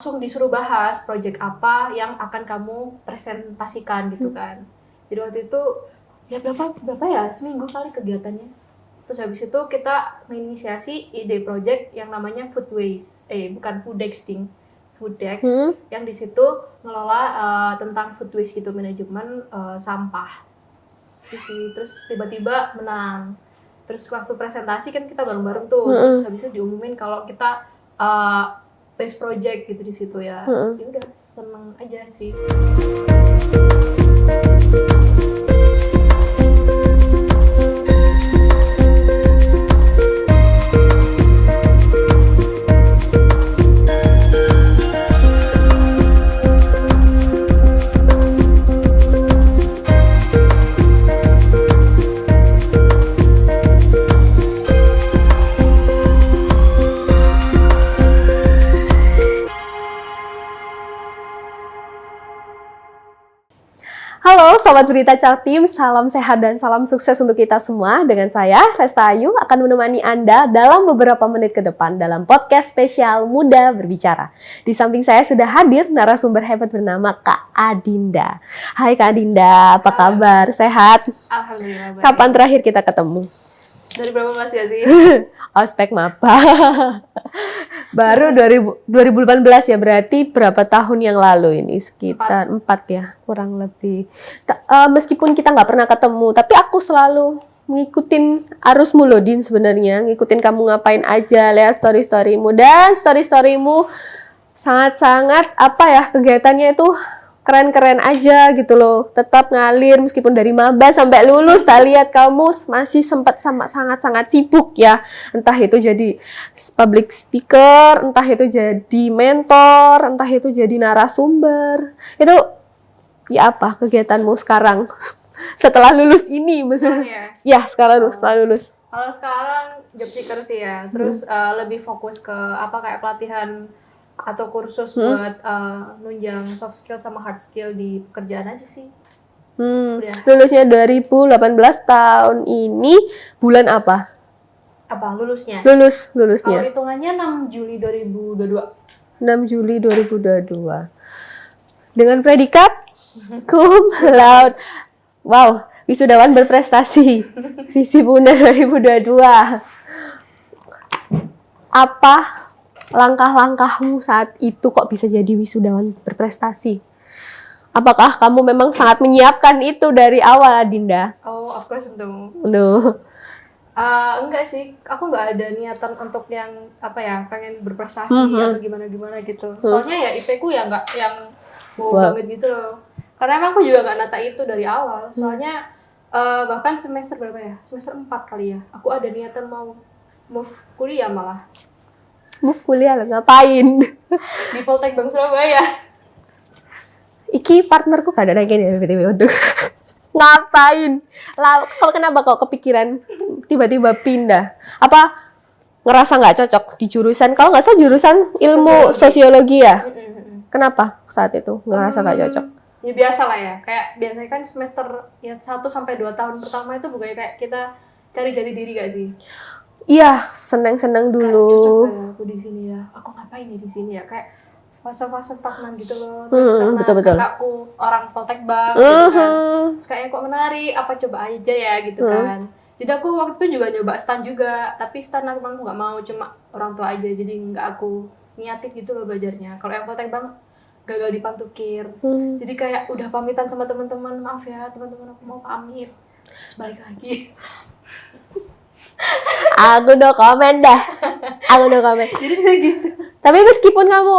langsung disuruh bahas project apa yang akan kamu presentasikan gitu kan. Jadi waktu itu ya berapa ya, seminggu kali kegiatannya. Terus habis itu kita menginisiasi ide project yang namanya Food Dex, yang di situ ngelola tentang food waste gitu, manajemen sampah. Terus tiba-tiba menang. Terus waktu presentasi kan kita bareng-bareng tuh, terus habis itu diumumin kalau kita best project gitu di situ ya. Ya udah seneng aja sih. Halo Sobat Berita Caltim, salam sehat dan salam sukses untuk kita semua. Dengan saya, Resta Ayu, akan menemani Anda dalam beberapa menit ke depan dalam podcast spesial Muda Berbicara. Di samping saya sudah hadir narasumber hebat bernama Kak Adinda. Hai Kak Adinda, apa kabar? Sehat? Alhamdulillah baik. Kapan terakhir kita ketemu? 2018 ya sih? Ospek Maba. Baru 2018 ya, berarti berapa tahun yang lalu ini? Sekitar 4 ya, kurang lebih. Meskipun kita nggak pernah ketemu, tapi aku selalu ngikutin arusmu loh, Din, sebenarnya. Ngikutin kamu ngapain aja, lihat story-storymu. Dan story-storymu sangat-sangat, kegiatannya itu keren-keren aja gitu loh, tetap ngalir meskipun dari maba sampai lulus. Tak lihat kamu masih sempat sangat-sangat sibuk ya, entah itu jadi public speaker, entah itu jadi mentor, entah itu jadi narasumber. Itu ya apa kegiatanmu sekarang setelah lulus ini maksudnya? Ya, setelah lulus. Kalau sekarang job seeker sih ya, terus lebih fokus ke kayak pelatihan atau kursus buat nunjang soft skill sama hard skill di pekerjaan aja sih. Lulusnya 2018 tahun ini bulan apa? Lulusnya? Lulusnya. Kalau hitungannya 6 Juli 2022. 6 Juli 2022. Dengan predikat cum laude. Wow, wisudawan berprestasi. Visi Bunda 2022. Apa langkah-langkahmu saat itu kok bisa jadi wisudawan berprestasi? Apakah kamu memang sangat menyiapkan itu dari awal, Dinda? Oh, of course dong. No. Enggak sih, aku nggak ada niatan untuk yang pengen berprestasi atau gimana gitu. Soalnya ya IP ku ya nggak yang banget gitu loh. Karena emang aku juga nggak nata itu dari awal. Soalnya bahkan semester berapa ya? Semester 4 kali ya. Aku ada niatan mau move kuliah malah. Move kuliah lah, ngapain? Di Poltek Bank Surabaya. Iki partnerku gak ada naikin ya BTW untuk ngapain? Lah, kenapa kok kepikiran tiba-tiba pindah? Apa ngerasa nggak cocok di jurusan? Kalau nggak salah jurusan ilmu sosiologi ya? Kenapa saat itu ngerasa nggak cocok? Ya biasa lah ya, kayak biasanya kan semester ya 1 sampai 2 tahun pertama itu bukannya kayak kita cari jati diri gak sih? Iya, senang-senang dulu. Kayak cocok ya aku di sini ya. Aku ngapain ya di sini ya? Kayak fase-fase stagnan gitu loh. Terus karena kakakku orang Poltek Bank gitu kan. Terus kayaknya kok menarik, apa coba aja ya gitu kan. Jadi aku waktu itu juga nyoba stan juga, tapi stan aku nggak mau, cuma orang tua aja. Jadi nggak aku niatin gitu loh belajarnya. Kalau yang Poltek Bank gagal dipantukir. Jadi kayak udah pamitan sama teman-teman, maaf ya teman-teman aku mau pamit. Terus balik lagi. Aku no komen dah. Jadi kayak gitu. Tapi meskipun kamu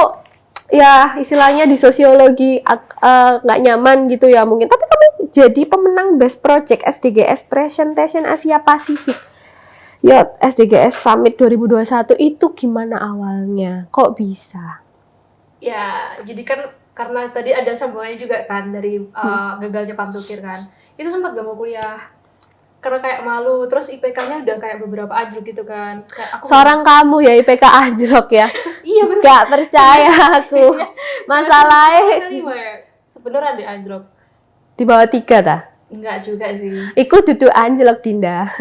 ya istilahnya di sosiologi nggak nyaman gitu ya mungkin, tapi kamu jadi pemenang Best Project SDGs Presentation Asia Pasifik ya, SDGs Summit 2021 itu gimana awalnya? Kok bisa? Ya, jadi kan karena tadi ada sambungannya juga kan dari gagalnya pantukir kan. Itu sempat gak mau kuliah. Karena kayak malu, terus IPK-nya udah kayak beberapa anjlok gitu kan. Kayak aku seorang kamu ya IPK anjlok ya? Iya bener. Gak percaya aku. Masalahnya sebenarnya ada anjlok. Di bawah 3 dah? Enggak juga sih. Iku duduk anjlok, Dinda.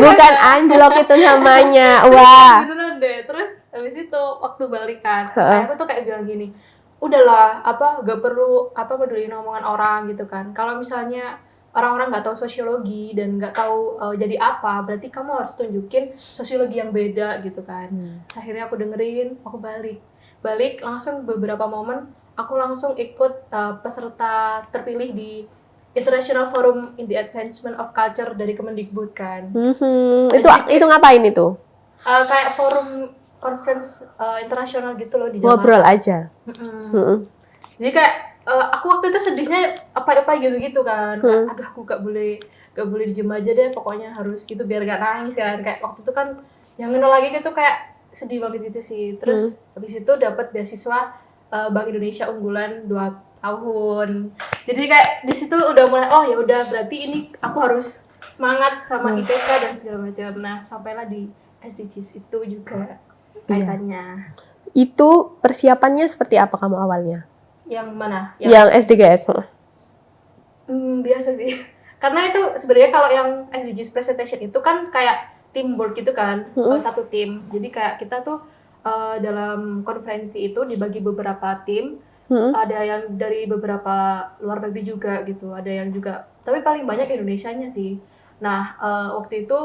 Bukan anjlok itu namanya. Wah. Beneran deh. Terus Habis itu waktu balikan, saya tuh kayak bilang gini, udahlah, gak perlu peduliin omongan orang gitu kan. Kalau misalnya orang-orang nggak tahu sosiologi dan nggak tahu jadi apa, berarti kamu harus tunjukin sosiologi yang beda gitu kan. Akhirnya aku dengerin, aku balik langsung beberapa momen aku langsung ikut peserta terpilih di International Forum in the Advancement of Culture dari Kemendikbud kan. Itu ngapain itu? Kayak forum conference internasional gitu loh di Jakarta. Ngobrol aja. Jadi kayak aku waktu itu sedihnya apa gitu kan. Kayak, aduh aku gak boleh diem aja deh, pokoknya harus gitu biar gak nangis kan. Kayak waktu itu kan yang kenal lagi gitu kayak sedih banget gitu sih. Terus habis itu dapat beasiswa Bank Indonesia unggulan 2 tahun. Jadi kayak di situ udah mulai oh ya udah berarti ini aku harus semangat sama IPK dan segala macam. Nah, sampailah di SDGs itu juga kaitannya. Itu persiapannya seperti apa kamu awalnya? Yang mana? Yang SDGs. Biasa sih. Karena itu sebenarnya kalau yang SDGs presentation itu kan kayak teamwork gitu kan, satu tim. Jadi kayak kita tuh dalam konferensi itu dibagi beberapa tim. Ada yang dari beberapa luar negeri juga gitu, ada yang juga, tapi paling banyak Indonesianya sih. Nah, waktu itu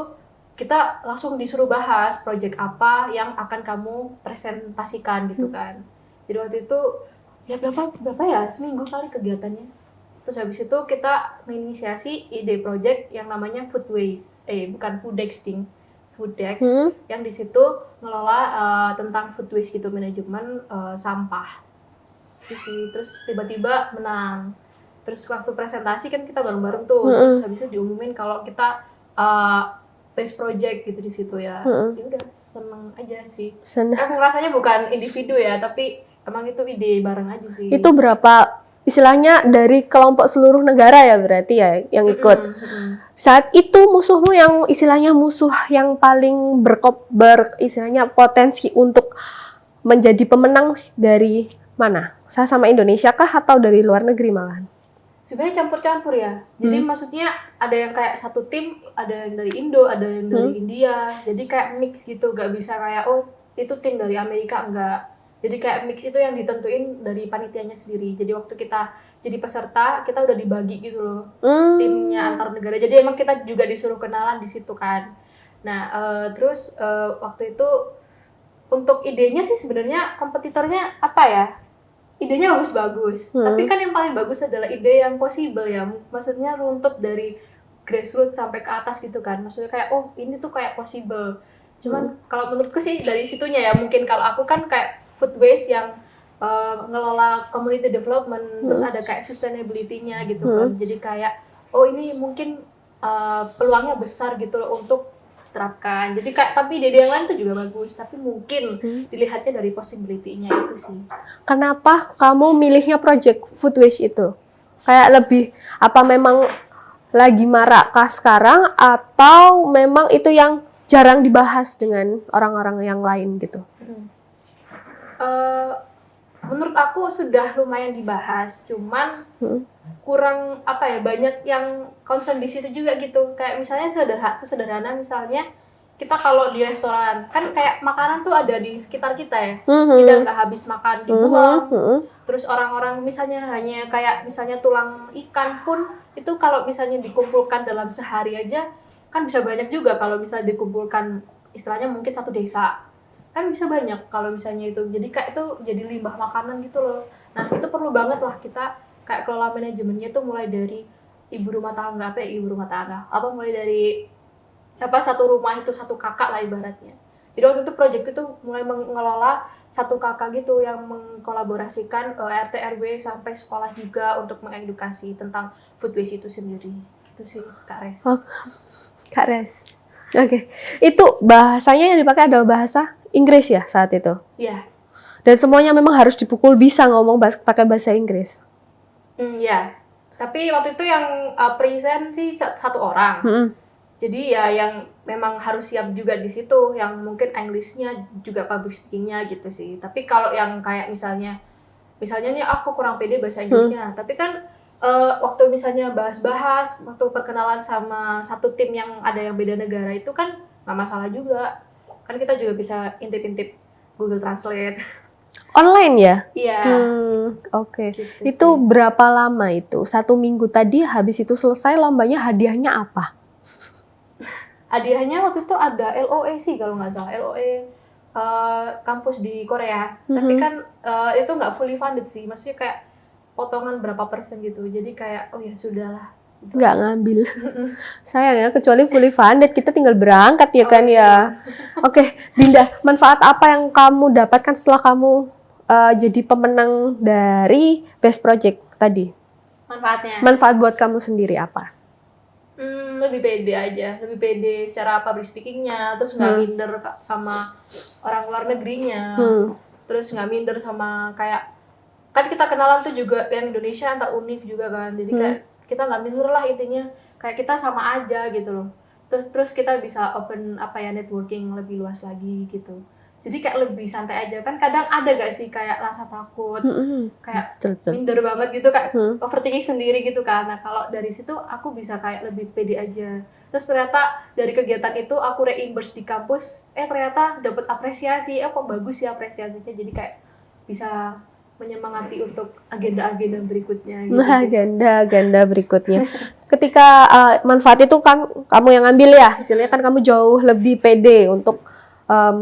kita langsung disuruh bahas project apa yang akan kamu presentasikan gitu kan. Jadi waktu itu ya berapa ya, seminggu kali kegiatannya. Terus habis itu kita menginisiasi ide project yang namanya Food Dex, yang di situ ngelola tentang food waste gitu, manajemen sampah. Terus tiba-tiba menang. Terus waktu presentasi kan kita bareng-bareng tuh, terus habis itu diumumin kalau kita best project gitu di situ ya. Ya udah seneng aja sih. Aku ngerasanya bukan individu ya, tapi emang itu ide bareng aja sih. Itu berapa istilahnya dari kelompok seluruh negara ya berarti ya yang ikut. Saat itu musuhmu yang istilahnya musuh yang paling istilahnya potensi untuk menjadi pemenang dari mana? Saya sama Indonesia kah atau dari luar negeri malahan? Sebenarnya campur-campur ya. Jadi maksudnya ada yang kayak satu tim, ada yang dari Indo, ada yang dari India. Jadi kayak mix gitu, gak bisa kayak oh itu tim dari Amerika, enggak. Jadi kayak mix itu yang ditentuin dari panitianya sendiri. Jadi waktu kita jadi peserta, kita udah dibagi gitu loh timnya antar negara. Jadi emang kita juga disuruh kenalan di situ kan. Nah terus waktu itu untuk idenya sih sebenarnya kompetitornya apa ya? Idenya bagus-bagus, tapi kan yang paling bagus adalah ide yang possible ya, maksudnya runtut dari grassroots sampai ke atas gitu kan, maksudnya kayak oh ini tuh kayak possible. Cuman kalau menurutku sih dari situnya ya, mungkin kalau aku kan kayak food waste yang ngelola community development, terus ada kayak sustainability-nya gitu kan, jadi kayak oh ini mungkin peluangnya besar gitu loh untuk terapkan. Jadi kayak tapi ide yang lain tuh juga bagus, tapi mungkin dilihatnya dari possibility-nya itu sih. Kenapa kamu milihnya project food waste itu? Kayak lebih apa memang lagi marak kah sekarang atau memang itu yang jarang dibahas dengan orang-orang yang lain gitu? Menurut aku sudah lumayan dibahas, cuman kurang apa ya, banyak yang concern di situ juga gitu. Kayak misalnya sesederhana misalnya kita kalau di restoran kan kayak makanan tuh ada di sekitar kita ya, kita nggak habis makan dibuang. Terus orang-orang misalnya hanya kayak misalnya tulang ikan pun itu kalau misalnya dikumpulkan dalam sehari aja kan bisa banyak juga, kalau bisa dikumpulkan istilahnya mungkin satu desa kan bisa banyak kalau misalnya itu. Jadi kayak itu jadi limbah makanan gitu loh. Nah itu perlu banget lah kita kayak kelola manajemennya tuh mulai dari ibu rumah tangga, mulai dari satu rumah itu satu kakak lah ibaratnya. Jadi waktu itu project itu mulai mengelola satu kakak gitu yang mengkolaborasikan RT RW sampai sekolah juga untuk mengedukasi tentang food waste itu sendiri. Itu sih Kak Res. Oh, Kak Res. Oke. Itu bahasanya yang dipakai adalah bahasa Inggris ya saat itu? Iya. Dan semuanya memang harus dipukul bisa ngomong pakai bahasa Inggris? Iya. Tapi waktu itu yang present sih satu orang. Jadi ya yang memang harus siap juga di situ, yang mungkin English-nya juga public speaking-nya gitu sih. Tapi kalau yang kayak misalnya nih aku kurang pede bahasa Inggrisnya, tapi kan waktu misalnya bahas-bahas, waktu perkenalan sama satu tim yang ada yang beda negara itu kan nggak masalah juga. Kan kita juga bisa intip-intip Google Translate. Online ya? Iya. Oke. Gitu Itu sih. berapa lama itu? 1 minggu tadi, habis itu selesai lombanya, hadiahnya apa? Hadiahnya waktu itu ada LOE sih kalau nggak salah, LOE kampus di Korea. Tapi kan itu nggak fully funded sih, maksudnya kayak potongan berapa persen gitu. Jadi kayak oh ya sudahlah. Gitu. Nggak ngambil. Sayang ya, kecuali fully funded, kita tinggal berangkat ya kan ya. Oke, Dinda, manfaat apa yang kamu dapatkan setelah kamu jadi pemenang dari Best Project tadi? Manfaatnya? Manfaat buat kamu sendiri apa? Lebih pede aja, lebih pede secara public speakingnya, terus nggak minder sama orang luar negerinya, terus nggak minder sama kayak kan kita kenalan tuh juga yang Indonesia antar univ juga kan, jadi kayak kita nggak minder lah intinya, kayak kita sama aja gitu loh, terus kita bisa open apa ya networking lebih luas lagi gitu. Jadi kayak lebih santai aja kan, kadang ada gak sih kayak rasa takut, kayak minder banget gitu, kayak overthinking sendiri gitu kan. Nah kalau dari situ aku bisa kayak lebih pede aja. Terus ternyata dari kegiatan itu aku reimburse di kampus, ternyata dapat apresiasi, kok bagus ya apresiasinya, jadi kayak bisa menyemangati untuk agenda-agenda berikutnya gitu sih. Agenda berikutnya. Ketika manfaat itu kan kamu yang ambil ya, hasilnya kan kamu jauh lebih pede untuk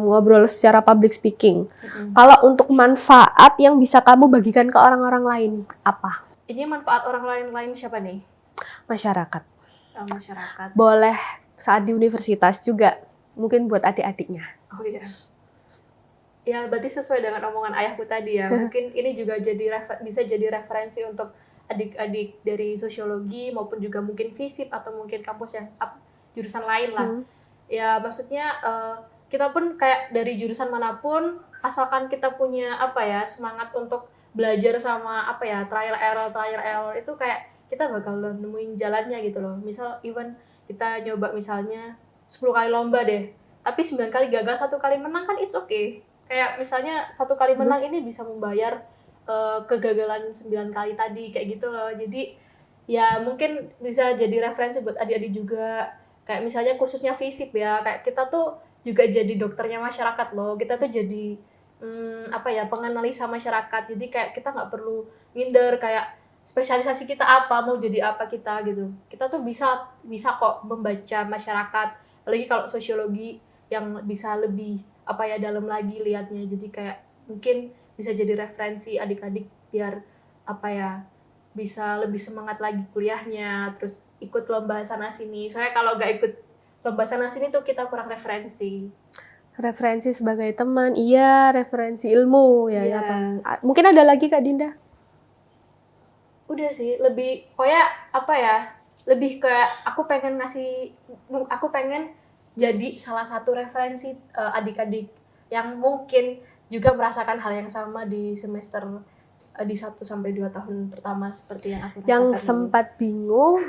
ngobrol secara public speaking. Kalau untuk manfaat yang bisa kamu bagikan ke orang-orang lain, apa? Ini manfaat orang lain siapa nih? Masyarakat. Masyarakat. Boleh saat di universitas juga, mungkin buat adik-adiknya. Oh iya. Ya berarti sesuai dengan omongan ayahku tadi ya. Mungkin ini juga bisa jadi referensi untuk adik-adik dari sosiologi maupun juga mungkin FISIP atau mungkin kampus yang jurusan lain lah. Ya maksudnya kita pun kayak dari jurusan manapun, asalkan kita punya semangat untuk belajar sama trial error itu kayak kita bakal nemuin jalannya gitu loh. Misal even kita nyoba misalnya 10 kali lomba deh, tapi 9 kali gagal, 1 kali menang kan it's okay. Kayak misalnya 1 kali menang ini bisa membayar kegagalan 9 kali tadi kayak gitu loh. Jadi ya mungkin bisa jadi referensi buat adik-adik juga. Kayak misalnya khususnya FISIP ya, kayak kita tuh juga jadi dokternya masyarakat loh, kita tuh jadi penganalisa masyarakat, jadi kayak kita nggak perlu minder kayak spesialisasi kita apa, mau jadi apa kita gitu, kita tuh bisa kok membaca masyarakat, apalagi kalau sosiologi yang bisa lebih dalam lagi liatnya, jadi kayak mungkin bisa jadi referensi adik-adik biar bisa lebih semangat lagi kuliahnya, terus ikut lomba sana sini, soalnya kalau nggak ikut lomba sana sini tuh kita kurang referensi. Referensi sebagai teman, iya, referensi ilmu ya. Iya. Mungkin ada lagi Kak Dinda? Udah sih, lebih lebih ke aku pengen jadi salah satu referensi adik-adik yang mungkin juga merasakan hal yang sama di semester di 1-2 tahun pertama seperti yang aku rasakan. Yang sempat bingung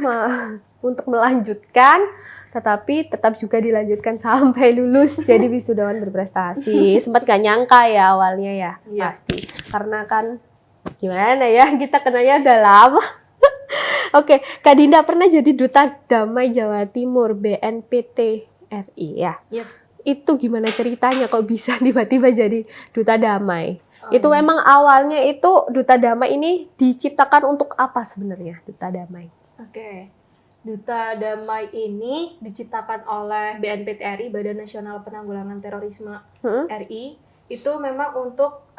untuk melanjutkan, tetapi tetap juga dilanjutkan sampai lulus jadi wisudawan berprestasi. Sempat gak nyangka ya awalnya ya, pasti. Karena kan gimana ya, kita kenanya udah lama. Oke, Kak Dinda pernah jadi Duta Damai Jawa Timur BNPT RI ya? Yep. Itu gimana ceritanya kok bisa tiba-tiba jadi Duta Damai? Itu memang awalnya itu Duta Damai ini diciptakan untuk apa sebenarnya Duta Damai? Oke. Duta Damai ini diciptakan oleh BNPT RI, Badan Nasional Penanggulangan Terorisme RI. Itu memang untuk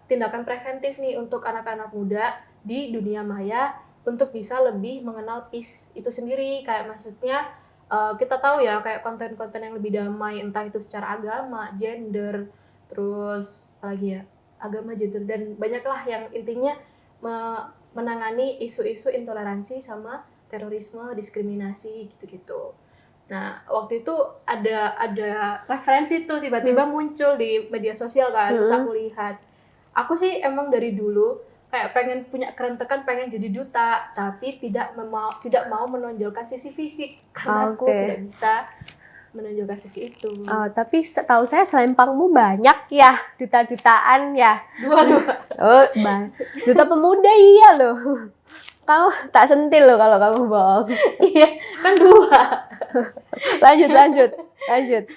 tindakan preventif nih untuk anak-anak muda di dunia maya untuk bisa lebih mengenal peace itu sendiri. Kayak maksudnya kita tahu ya kayak konten-konten yang lebih damai, entah itu secara agama, gender, terus apalagi ya, agama, gender, dan banyaklah yang intinya menangani isu-isu intoleransi sama terorisme, diskriminasi gitu-gitu. Nah, waktu itu ada referensi tuh tiba-tiba muncul di media sosial kan, terus aku lihat. Aku sih emang dari dulu kayak pengen punya kerentekan, pengen jadi duta, tapi tidak mau menonjolkan sisi fisik karena aku tidak bisa menonjolkan sisi itu. Tapi setahu saya selempangmu banyak ya, duta-dutaan ya. Dua. Duta pemuda iya loh. Kamu tak sentil loh kalau kamu bohong. Iya, kan 2. Lanjut.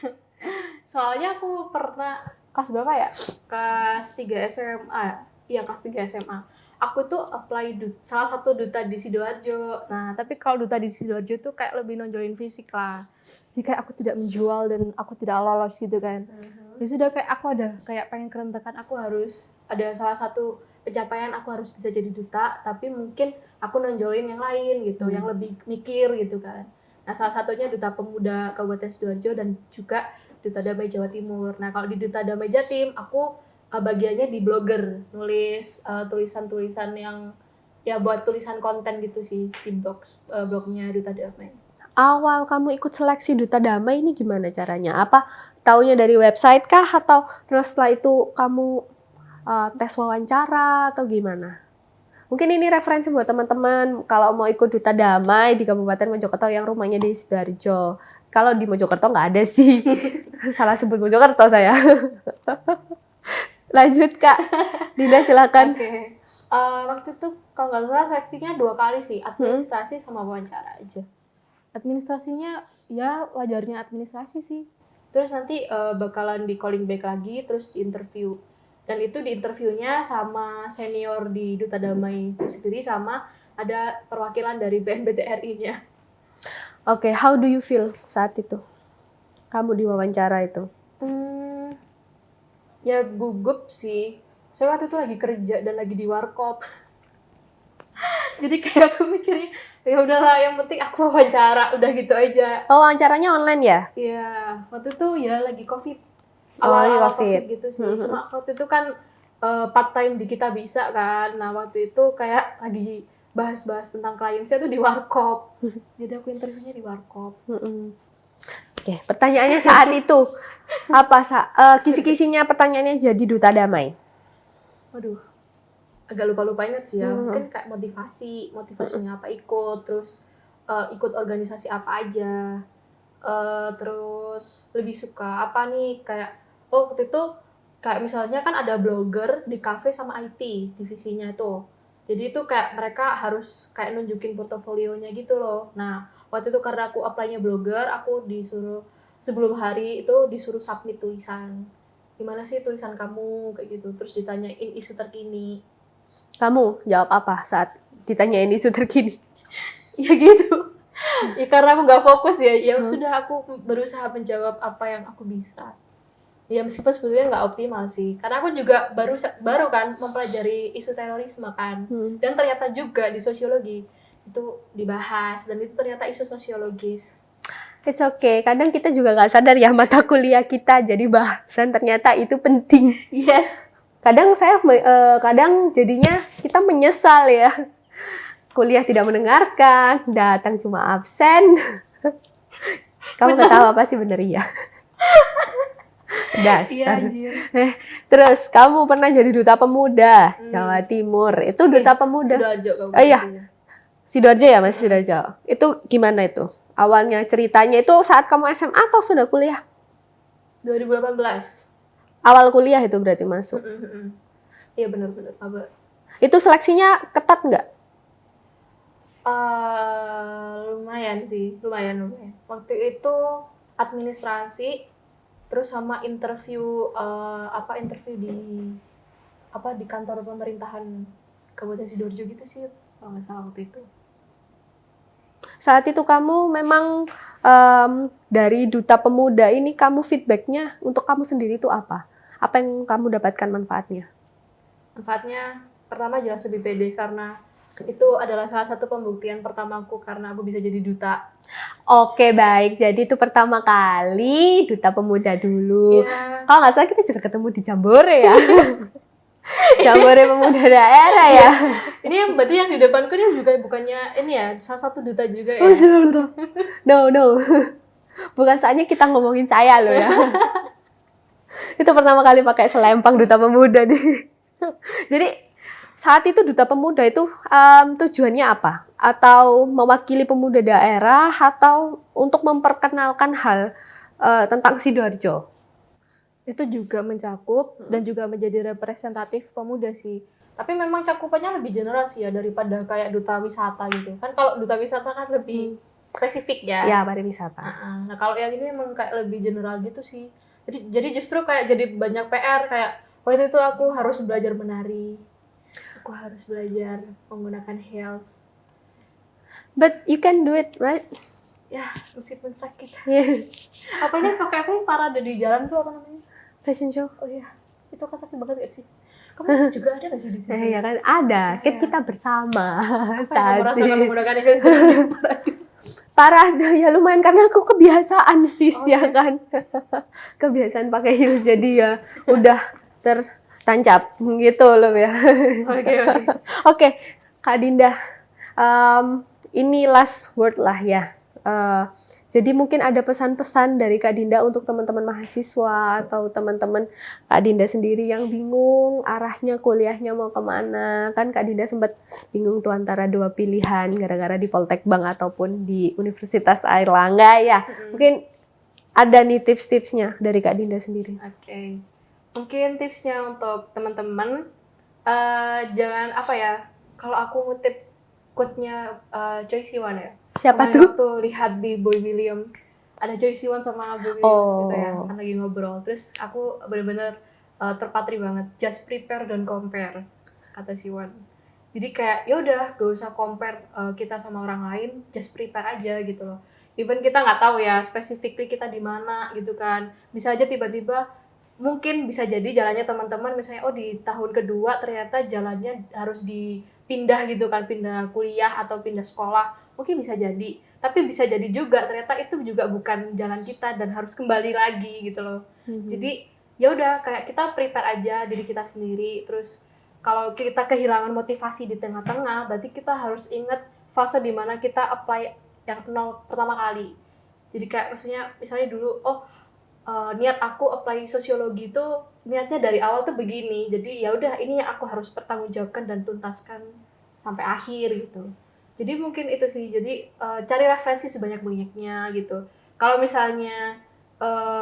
Soalnya aku pernah kelas berapa ya? Kelas 3 SMA. Iya, kelas 3 SMA. Aku tuh apply salah satu duta di Sidoarjo. Nah, tapi kalau duta di Sidoarjo tuh kayak lebih nonjolin fisik lah. Jadi kayak aku tidak menjual dan aku tidak lolos gitu kan. Ya sudah, kayak aku ada kayak pengen kerentekan, aku harus ada salah satu pencapaian, aku harus bisa jadi duta, tapi mungkin aku nonjolin yang lain gitu, yang lebih mikir gitu kan. Nah, salah satunya Duta Pemuda Kabupaten Sidoarjo dan juga Duta Damai Jawa Timur. Nah, kalau di Duta Damai Jatim, aku bagiannya di blogger, nulis tulisan-tulisan yang ya buat tulisan konten gitu sih di blognya Duta Damai. Awal kamu ikut seleksi Duta Damai ini gimana caranya? Apa taunya dari website kah atau terus setelah itu kamu tes wawancara atau gimana? Mungkin ini referensi buat teman-teman kalau mau ikut Duta Damai di Kabupaten Mojokerto yang rumahnya di Sidoarjo. Kalau di Mojokerto nggak ada sih. Salah sebut Mojokerto saya. Lanjut Kak. Dinda silakan. Oke. Waktu itu kalau nggak salah seleksinya 2 kali sih, administrasi sama wawancara aja. Administrasinya ya wajarnya administrasi sih. Terus nanti bakalan di calling back lagi, terus di interview. Dan itu di interviewnya sama senior di Duta Damai itu sendiri, sama ada perwakilan dari BNPTRI-nya. Oke, how do you feel saat itu? Kamu diwawancara itu? Ya gugup sih. Saya waktu itu lagi kerja dan lagi di warkop. Jadi kayak aku mikirnya, ya udahlah, yang penting aku wawancara, udah gitu aja. Oh, wawancaranya online ya? Iya, waktu itu ya lagi COVID. Awal-awal COVID gitu sih. Cuma waktu itu kan part time di Kita Bisa kan. Nah, waktu itu kayak lagi bahas-bahas tentang klien saya tuh di warkop. Jadi aku interviewnya di warkop. Oke, pertanyaannya saat itu apa kisi-kisinya pertanyaannya jadi Duta Damai? Waduh, agak lupa-lupa ingat sih ya. Mungkin kayak motivasinya apa ikut, terus ikut organisasi apa aja, terus lebih suka apa nih, kayak waktu itu kayak misalnya kan ada blogger di cafe sama IT divisinya itu. Jadi itu kayak mereka harus kayak nunjukin portofolionya gitu loh. Nah, waktu itu karena aku apply-nya blogger, aku disuruh sebelum hari itu disuruh submit tulisan. Gimana sih tulisan kamu kayak gitu. Terus ditanyain isu terkini. Kamu jawab apa saat ditanyain isu terkini? Ya gitu. Ya karena aku nggak fokus ya. Ya sudah, aku berusaha menjawab apa yang aku bisa. Ya meskipun sebetulnya nggak optimal sih. Karena aku juga baru kan mempelajari isu terorisme kan. Dan ternyata juga di sosiologi itu dibahas. Dan itu ternyata isu sosiologis. It's okay. Kadang kita juga nggak sadar ya mata kuliah kita jadi bahasan ternyata itu penting. Yes. Kadang jadinya kita menyesal ya. Kuliah tidak mendengarkan, datang cuma absen. Kamu ketawa apa sih, bener ya? Dasar. Iya, Terus kamu pernah jadi Duta Pemuda Jawa Timur. Itu Duta Pemuda. Sidoarjo kamu. Iya. Sidoarjo ya, masih Sidoarjo. Itu gimana itu? Awalnya ceritanya itu saat kamu SMA atau sudah kuliah? 2018. Awal kuliah itu berarti masuk. Iya benar-benar. Itu seleksinya ketat nggak? Lumayan sih, lumayan. Waktu itu administrasi, terus sama interview di kantor pemerintahan Kabupaten Sidoarjo gitu sih, kalau nggak salah waktu itu. Saat itu kamu memang dari Duta Pemuda ini kamu feedbacknya untuk kamu sendiri itu apa? Apa yang kamu dapatkan manfaatnya? Manfaatnya pertama jelas lebih pede karena itu adalah salah satu pembuktian pertamaku karena aku bisa jadi duta. Oke, baik. Jadi itu pertama kali Duta Pemuda dulu. Yeah. Kalau nggak salah kita juga ketemu di Jambore ya. Jambore Pemuda Daerah ya. Ini yang berarti yang di depanku ini juga bukannya ini ya, salah satu duta juga ya. No. Bukan saatnya kita ngomongin saya loh ya. Itu pertama kali pakai selempang Duta Pemuda nih. Jadi saat itu Duta Pemuda itu tujuannya apa? Atau mewakili pemuda daerah atau untuk memperkenalkan hal tentang Sidoarjo? Itu juga mencakup dan juga menjadi representatif pemuda sih. Tapi memang cakupannya lebih general sih ya daripada kayak duta wisata gitu. Kan kalau duta wisata kan lebih spesifik ya. Ya, pariwisata. Nah kalau yang ini memang kayak lebih general gitu sih. Jadi justru kayak jadi banyak PR, kayak waktu itu aku harus belajar menari, aku harus belajar menggunakan heels. But you can do it, right? Ya, meskipun sakit. Yeah. Apa ini pakai apa yang parade di jalan tuh apa namanya? Fashion show. Oh iya, itu kan sakit banget gak sih? Kamu juga ada gak sih di sini? Ya kan ada. Ya. Kita bersama Apa yang kamu saat rasakan ini. menggunakan heels dari parade? Parah ya lumayan karena aku kebiasaan sis Oh, ya iya. kan. Kebiasaan pakai heels jadi ya udah tertancap gitu loh ya. Oke. Oke, Kak Dinda, ini last word lah ya. Jadi mungkin ada pesan-pesan dari Kak Dinda untuk teman-teman mahasiswa atau teman-teman Kak Dinda sendiri yang bingung arahnya kuliahnya mau kemana. Kan Kak Dinda sempat bingung tuh antara dua pilihan gara-gara di Poltek Bank ataupun di Universitas Airlangga ya. Mungkin ada nih tips-tipsnya dari Kak Dinda sendiri. Oke. Mungkin tipsnya untuk teman-teman, jangan apa ya, kalau aku ngutip quote-nya Choi Siwon ya. Siapa Kemarin tuh? waktu lihat di Boy William, ada Choi Siwon sama Boy William gitu ya, kan lagi ngobrol. Terus aku bener-bener terpatri banget. Just prepare don't compare, kata Siwon. Jadi kayak ya udah gak usah compare kita sama orang lain, just prepare aja gitu loh. Even kita nggak tahu ya specifically kita di mana gitu kan. Bisa aja tiba-tiba mungkin bisa jadi jalannya teman-teman misalnya di tahun kedua ternyata jalannya harus dipindah gitu kan, pindah kuliah atau pindah sekolah. Mungkin bisa jadi, tapi bisa jadi juga ternyata itu juga bukan jalan kita dan harus kembali lagi gitu loh. Jadi ya udah kayak kita prepare aja diri kita sendiri. Terus kalau kita kehilangan motivasi di tengah-tengah, berarti kita harus ingat fase di mana kita apply yang nol pertama kali. Jadi kayak maksudnya misalnya dulu niat aku apply sosiologi itu niatnya dari awal tuh begini. Jadi ya udah ini yang aku harus pertanggungjawabkan dan tuntaskan sampai akhir gitu. Jadi mungkin itu sih. Jadi cari referensi sebanyak-banyaknya gitu. Kalau misalnya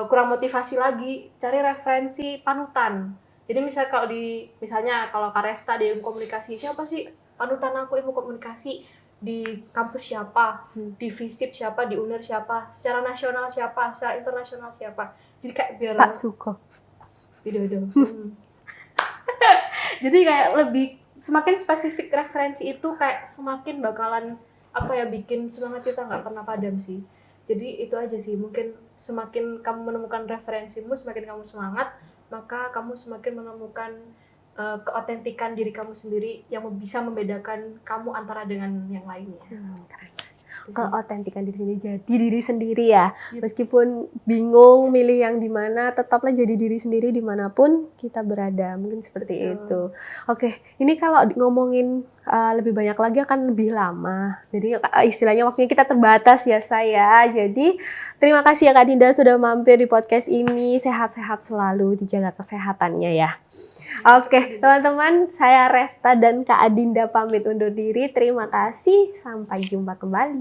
kurang motivasi lagi, cari referensi panutan. Jadi misalnya kalau Karesta di ilmu komunikasi, siapa sih panutan aku ilmu komunikasi? Di kampus siapa, di FISIP siapa, di UNER siapa, secara nasional siapa, secara internasional siapa. Jadi kayak biar Pak Suko. Widodo. Jadi kayak lebih semakin spesifik referensi itu kayak semakin bakalan bikin semangat kita nggak pernah padam sih. Jadi itu aja sih, mungkin semakin kamu menemukan referensimu, semakin kamu semangat, maka kamu semakin menemukan keotentikan diri kamu sendiri yang bisa membedakan kamu antara dengan yang lainnya. Keren. Keotentikan diri sendiri, jadi diri sendiri ya. Meskipun bingung milih yang di mana, tetaplah jadi diri sendiri dimanapun kita berada. Mungkin seperti itu. Oke, ini kalau ngomongin lebih banyak lagi akan lebih lama. Jadi istilahnya waktunya kita terbatas ya saya. Jadi terima kasih ya Kak Dinda sudah mampir di podcast ini. Sehat-sehat selalu, dijaga kesehatannya ya. Oke, teman-teman, saya Resta dan Kak Adinda pamit undur diri. Terima kasih, sampai jumpa kembali.